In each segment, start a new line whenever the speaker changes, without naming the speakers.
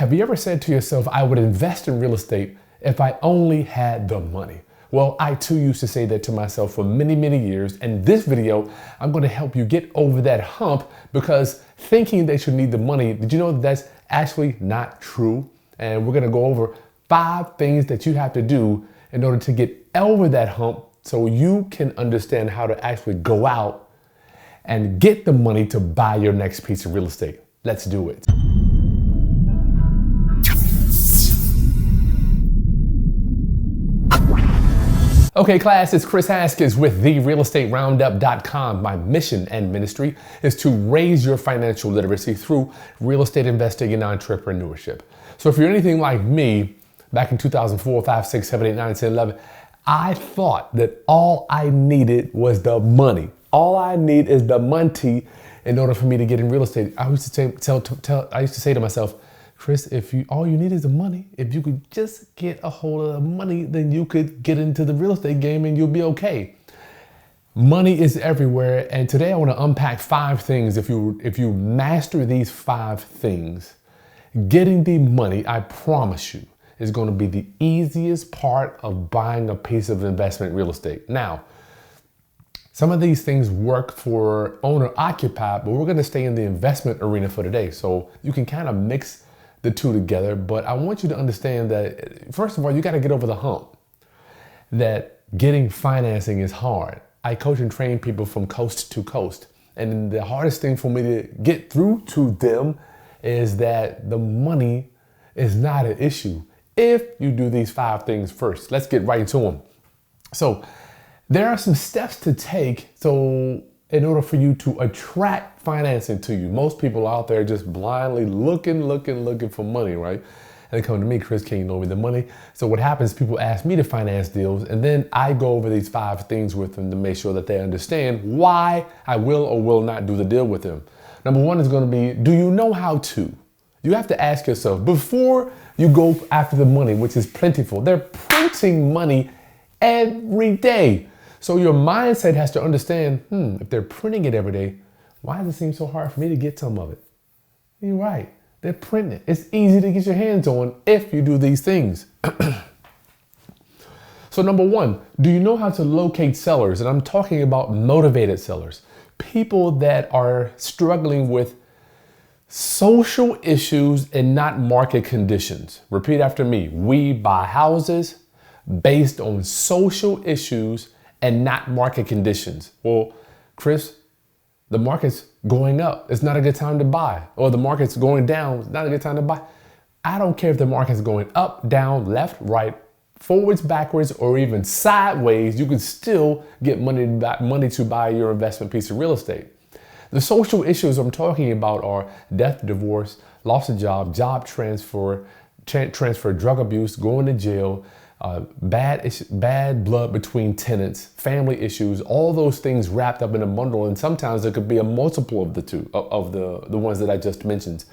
Have you ever said to yourself, I would invest in real estate if I only had the money? Well, I too used to say that to myself for many, many years. And this video, I'm going to help you get over that hump, because thinking that you need the money, did you know that's actually not true? And we're going to go over 5 things that you have to do in order to get over that hump so you can understand how to actually go out and get the money to buy your next piece of real estate. Let's do it. Okay, class, it's Kris Haskins with therealestateroundup.com. My mission and ministry is to raise your financial literacy through real estate investing and entrepreneurship. So if you're anything like me, back in 2004, 5, 6, 7, 8, 9, 10, 11, I thought that all I needed was the money. All I need is the money in order for me to get in real estate. I used to say to myself, Kris, all you need is the money. If you could just get a hold of the money, then you could get into the real estate game and you'll be okay. Money is everywhere. And today I want to unpack 5 things. If you master these 5 things, getting the money, I promise you, is going to be the easiest part of buying a piece of investment real estate. Now, some of these things work for owner-occupied, but we're going to stay in the investment arena for today. So you can kind of mix the two together, but I want you to understand that, first of all, you got to get over the hump that getting financing is hard. I coach and train people from coast to coast, and the hardest thing for me to get through to them is that the money is not an issue if you do these 5 things first. Let's get right into them. So there are some steps to take in order for you to attract financing to you. Most people out there just blindly looking for money, right? And they come to me, Kris, can you loan me the money? So what happens, people ask me to finance deals, and then I go over these 5 things with them to make sure that they understand why I will or will not do the deal with them. Number 1 is going to be, do you know how to? You have to ask yourself, before you go after the money, which is plentiful, they're printing money every day. So your mindset has to understand, if they're printing it every day, why does it seem so hard for me to get some of it? You're right. They're printing it. It's easy to get your hands on if you do these things. So number 1, do you know how to locate sellers? And I'm talking about motivated sellers, people that are struggling with social issues and not market conditions. Repeat after me. We buy houses based on social issues and not market conditions. Well, Kris, the market's going up. It's not a good time to buy. Or the market's going down. It's not a good time to buy. I don't care if the market's going up, down, left, right, forwards, backwards, or even sideways. You can still get money to buy your investment piece of real estate. The social issues I'm talking about are death, divorce, loss of job, job transfer, drug abuse, going to jail, bad blood between tenants, family issues, all those things wrapped up in a bundle. And sometimes there could be a multiple of the ones that I just mentioned.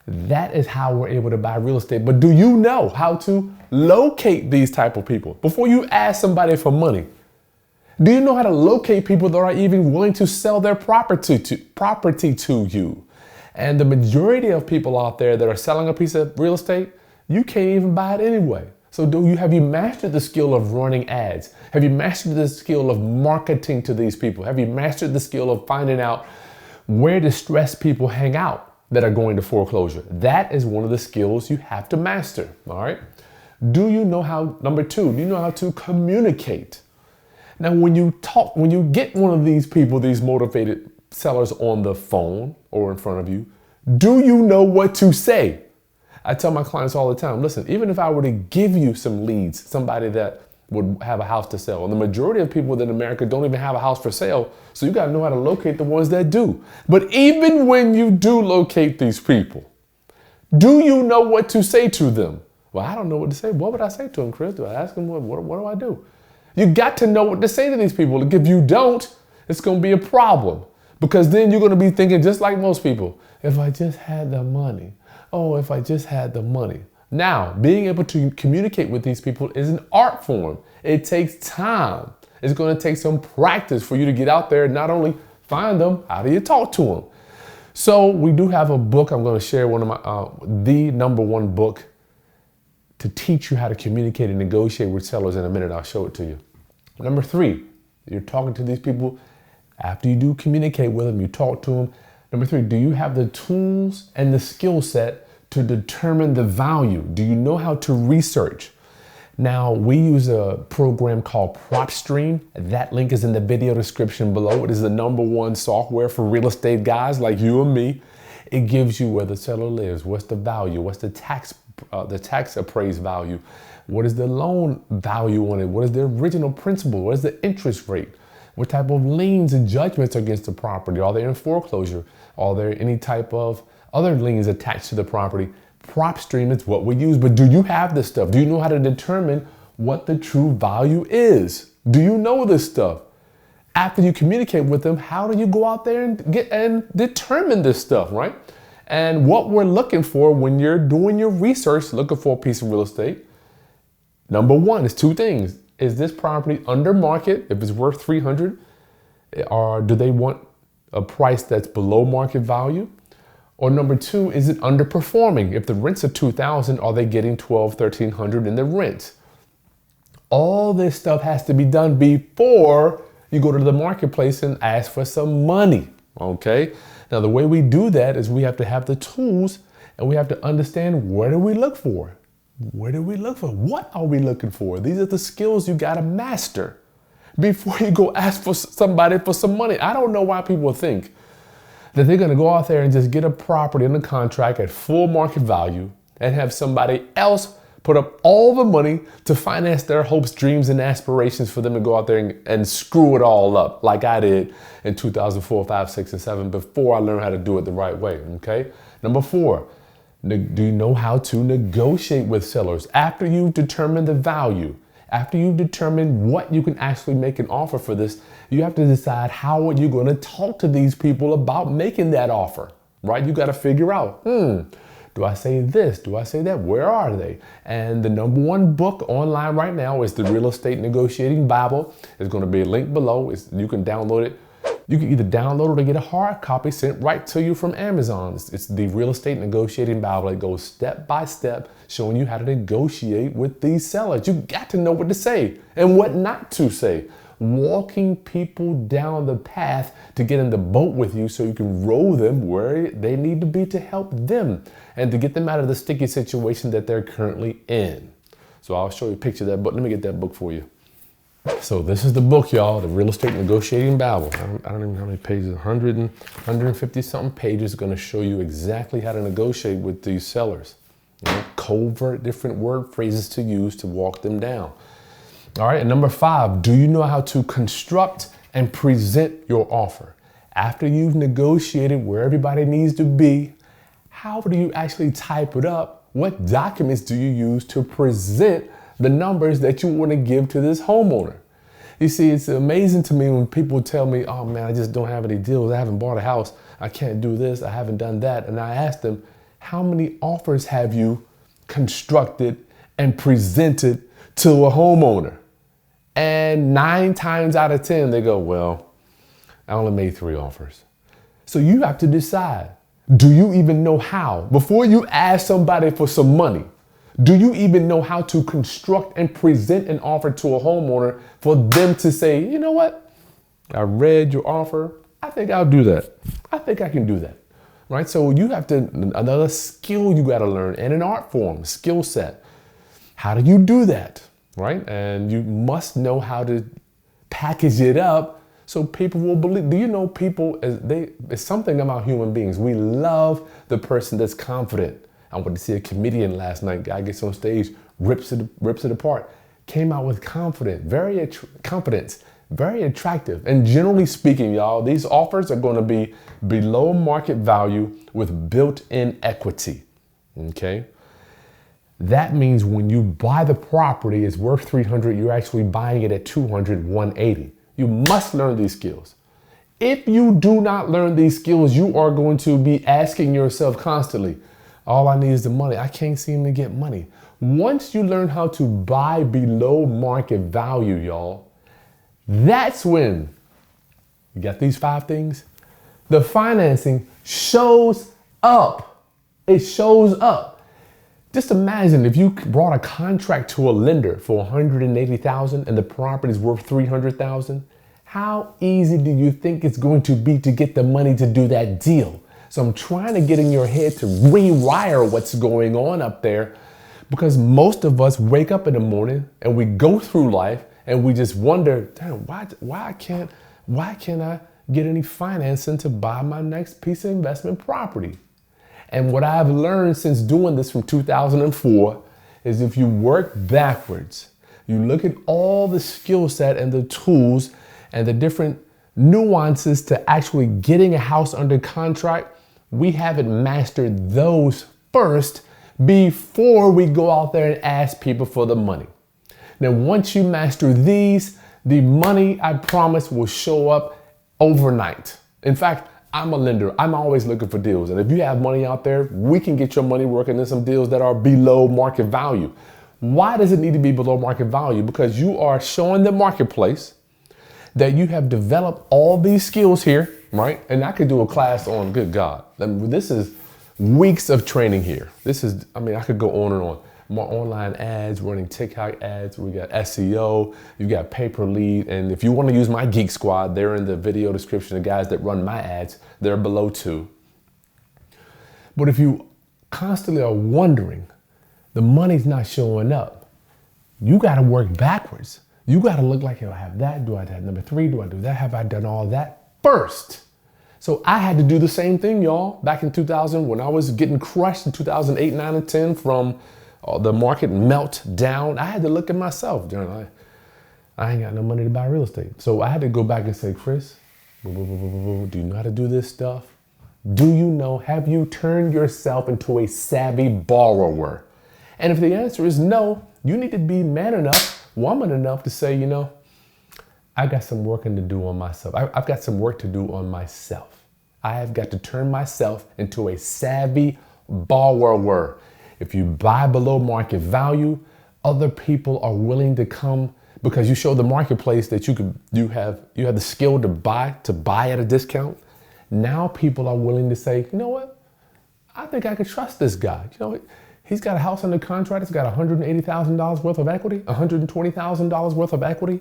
That is how we're able to buy real estate. But do you know how to locate these type of people? Before you ask somebody for money, do you know how to locate people that are even willing to sell their property to you? And the majority of people out there that are selling a piece of real estate, you can't even buy it anyway. So have you mastered the skill of running ads? Have you mastered the skill of marketing to these people? Have you mastered the skill of finding out where distressed people hang out that are going to foreclosure? That is one of the skills you have to master, all right? Number 2, do you know how to communicate? Now, when you get one of these people, these motivated sellers on the phone or in front of you, do you know what to say? I tell my clients all the time, listen, even if I were to give you some leads, somebody that would have a house to sell, and the majority of people in America don't even have a house for sale, so you got to know how to locate the ones that do. But even when you do locate these people, do you know what to say to them? Well, I don't know what to say. What would I say to them, Kris? Do I ask them, what do I do? You got to know what to say to these people. Like, if you don't, it's going to be a problem, because then you're going to be thinking just like most people, if I just had the money. Oh, if I just had the money. Now, being able to communicate with these people is an art form. It takes time. It's going to take some practice for you to get out there and not only find them, how do you talk to them? So we do have a book. I'm going to share one of my, the number one book to teach you how to communicate and negotiate with sellers in a minute. I'll show it to you. Number 3, you're talking to these people. After you do communicate with them, you talk to them. Number 3, do you have the tools and the skill set to determine the value? Do you know how to research? Now, we use a program called PropStream. That link is in the video description below. It is the number one software for real estate guys like you and me. It gives you where the seller lives, what's the value, what's the tax appraised value, what is the loan value on it, what is the original principal, what is the interest rate, what type of liens and judgments against the property, are they in foreclosure, are there any type of other liens attached to the property. PropStream is what we use, but do you have this stuff? Do you know how to determine what the true value is? Do you know this stuff? After you communicate with them, how do you go out there and determine this stuff, right? And what we're looking for when you're doing your research, looking for a piece of real estate, number 1 is 2 things. Is this property under market? If it's worth $300, or do they want a price that's below market value? Or number 2, is it underperforming? If the rents are $2,000, are they getting $1,200, $1,300 in the rent? All this stuff has to be done before you go to the marketplace and ask for some money, okay? Now, the way we do that is we have to have the tools and we have to understand, where do we look for? Where do we look for? What are we looking for? These are the skills you gotta master before you go ask for somebody for some money. I don't know why people think that they're gonna go out there and just get a property under contract at full market value and have somebody else put up all the money to finance their hopes, dreams, and aspirations for them to go out there and screw it all up like I did in 2004, 5, 6, and 7 before I learned how to do it the right way, okay? Number 4, do you know how to negotiate with sellers? After you determine the value, after you determine what you can actually make an offer for this, you have to decide how are you going to talk to these people about making that offer, right? You got to figure out, do I say this? Do I say that? Where are they? And the number 1 book online right now is the Real Estate Negotiating Bible. There's going to be a link below. You can download it. You can either download it or get a hard copy sent right to you from Amazon. It's the Real Estate Negotiating Bible. It goes step by step, showing you how to negotiate with these sellers. You got to know what to say and what not to say. Walking people down the path to get in the boat with you so you can row them where they need to be to help them and to get them out of the sticky situation that they're currently in. So I'll show you a picture of that book. Let me get that book for you. So this is the book, y'all, the Real Estate Negotiating Bible. I don't even know how many pages, 150 something pages, going to show you exactly how to negotiate with these sellers. You know, covert different word phrases to use to walk them down. All right, and number 5, do you know how to construct and present your offer? After you've negotiated where everybody needs to be, how do you actually type it up? What documents do you use to present the numbers that you want to give to this homeowner? You see, it's amazing to me when people tell me, oh man, I just don't have any deals. I haven't bought a house. I can't do this. I haven't done that. And I ask them, how many offers have you constructed and presented to a homeowner? And 9 times out of 10, they go, well, I only made 3 offers. So you have to decide, do you even know how? Before you ask somebody for some money, do you even know how to construct and present an offer to a homeowner for them to say, you know what? I read your offer. I think I'll do that. I think I can do that. Right? So you have to, another skill you got to learn, and an art form, skill set. How do you do that? Right? And you must know how to package it up so people will believe. Do you know people, it's something about human beings. We love the person that's confident. I went to see a comedian last night. Guy gets on stage, rips it apart. Came out with confidence, very attractive. And generally speaking, y'all, these offers are going to be below market value with built-in equity. Okay? That means when you buy the property, it's worth $300, you're actually buying it at $200, $180. You must learn these skills. If you do not learn these skills, you are going to be asking yourself constantly, all I need is the money. I can't seem to get money. Once you learn how to buy below market value, y'all, that's when, you got these 5 things? The financing shows up. It shows up. Just imagine if you brought a contract to a lender for $180,000 and the property is worth $300,000. How easy do you think it's going to be to get the money to do that deal? So I'm trying to get in your head to rewire what's going on up there, because most of us wake up in the morning and we go through life and we just wonder, damn, why can't I get any financing to buy my next piece of investment property? And what I've learned since doing this from 2004 is if you work backwards, you look at all the skill set and the tools and the different nuances to actually getting a house under contract, we haven't mastered those first before we go out there and ask people for the money. Now, once you master these, the money, I promise, will show up overnight. In fact, I'm a lender. I'm always looking for deals. And if you have money out there, we can get your money working in some deals that are below market value. Why does it need to be below market value? Because you are showing the marketplace that you have developed all these skills here, right? And I could do a class on, good God, this is weeks of training here. I could go on and on. More online ads, running TikTok ads, we got SEO, you got pay per lead. And if you want to use my Geek Squad, they're in the video description. The guys that run my ads, they're below too. But if you constantly are wondering, the money's not showing up, you got to work backwards. You got to look like, I have that, do I have number 3, do I do that, have I done all that first? So I had to do the same thing, y'all, back in 2000 when I was getting crushed in 2008, 9, and 10 from the market melt down. I had to look at myself. I ain't got no money to buy real estate. So I had to go back and say, Kris, do you know how to do this stuff? Have you turned yourself into a savvy borrower? And if the answer is no, you need to be man enough, woman enough to say, I got some working to do on myself. I've got some work to do on myself. I have got to turn myself into a savvy borrower. If you buy below market value, other people are willing to come because you show the marketplace that you have the skill to buy at a discount. Now people are willing to say, you know what? I think I could trust this guy. He's got a house under contract. It's got $180,000 worth of equity, $120,000 worth of equity.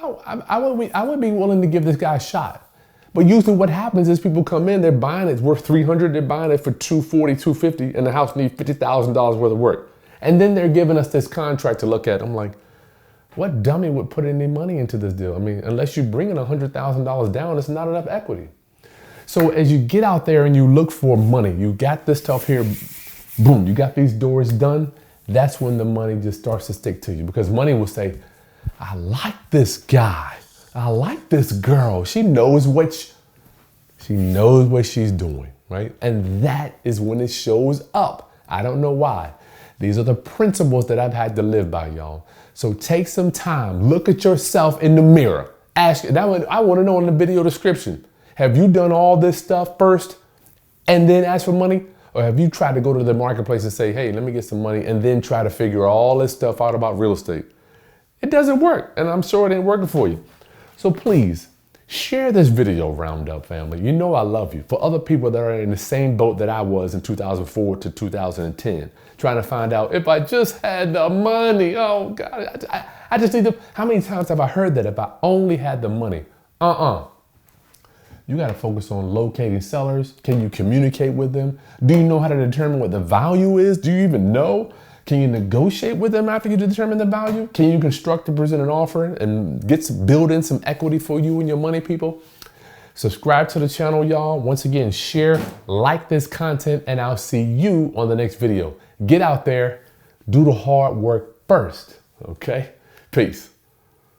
I would be willing to give this guy a shot. But usually what happens is people come in, they're buying it, it's worth $300, they're buying it for $240, $250, and the house needs $50,000 worth of work. And then they're giving us this contract to look at. I'm like, what dummy would put any money into this deal? Unless you're bringing $100,000 down, it's not enough equity. So as you get out there and you look for money, you got this stuff here, boom, you got these doors done, that's when the money just starts to stick to you. Because money will say, I like this guy. I like this girl. She knows what she's doing, right? And that is when it shows up. I don't know why. These are the principles that I've had to live by, y'all. So take some time, look at yourself in the mirror. Ask, I want to know in the video description, have you done all this stuff first and then ask for money? Or have you tried to go to the marketplace and say, hey, let me get some money, and then try to figure all this stuff out about real estate? It doesn't work, and I'm sure it ain't working for you. So please, share this video, Roundup family. You know I love you. For other people that are in the same boat that I was in 2004 to 2010, trying to find out if I just had the money. Oh God, I just need to, how many times have I heard that if I only had the money? You gotta focus on locating sellers. Can you communicate with them? Do you know how to determine what the value is? Do you even know? Can you negotiate with them after you determine the value? Can you construct and present an offer and build in some equity for you and your money, people? Subscribe to the channel, y'all. Once again, share, like this content, and I'll see you on the next video. Get out there, do the hard work first, okay? Peace.